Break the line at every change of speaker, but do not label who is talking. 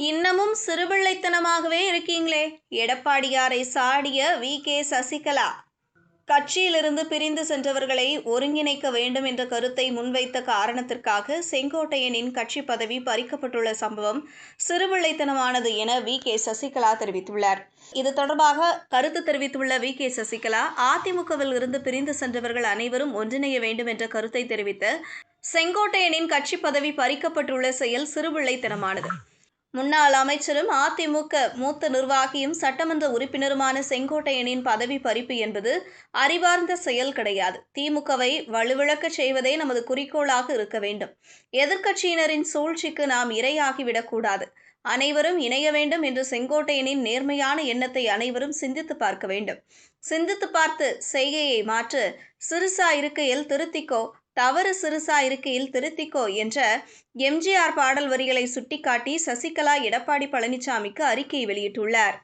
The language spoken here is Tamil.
இன்னமும் சிறுபிள்ளைத்தனமாகவே இருக்கீங்களே. எடப்பாடியாரை சாடிய சசிகலா கட்சியிலிருந்து பிரிந்து சென்றவர்களை ஒருங்கிணைக்க வேண்டும் என்ற கருத்தை முன்வைத்த காரணத்திற்காக செங்கோட்டையனின் கட்சி பதவி பறிக்கப்பட்டுள்ள சம்பவம் சிறுபிள்ளைத்தனமானது என சசிகலா தெரிவித்துள்ளார். இது தொடர்பாக கருத்து தெரிவித்துள்ள சசிகலா, அதிமுகவில் இருந்து பிரிந்து சென்றவர்கள் அனைவரும் ஒன்றிணைய வேண்டும் என்ற கருத்தை தெரிவித்த செங்கோட்டையனின் கட்சி பதவி பறிக்கப்பட்டுள்ள செயல் சிறுபிள்ளைத்தனமானது. முன்னாள் அமைச்சரும் அதிமுக மூத்த நிர்வாகியும் சட்டமன்ற உறுப்பினருமான செங்கோட்டையனின் பதவி பறிப்பு என்பது அறிவார்ந்த செயல் கிடையாது. திமுகவை வலுவிழக்கச் செய்வதே நமது குறிக்கோளாக இருக்க வேண்டும். எதிர்க்கட்சியினரின் சூழ்ச்சிக்கு நாம் இரையாகிவிடக்கூடாது. அனைவரும் இணைய வேண்டும் என்ற செங்கோட்டையனின் நேர்மையான எண்ணத்தை அனைவரும் சிந்தித்து பார்க்க வேண்டும். சிந்தித்து பார்த்து செய்கையை மாற்று. சிறுசா இருக்கையில் திருத்திக்கோ, தவறு சிறுசா இருக்கையில் திருத்திக்கோ என்ற எம்ஜிஆர் பாடல் வரிகளை சுட்டிக்காட்டி சசிகலா எடப்பாடி பழனிசாமிக்கு அறிக்கை வெளியிட்டுள்ளார்.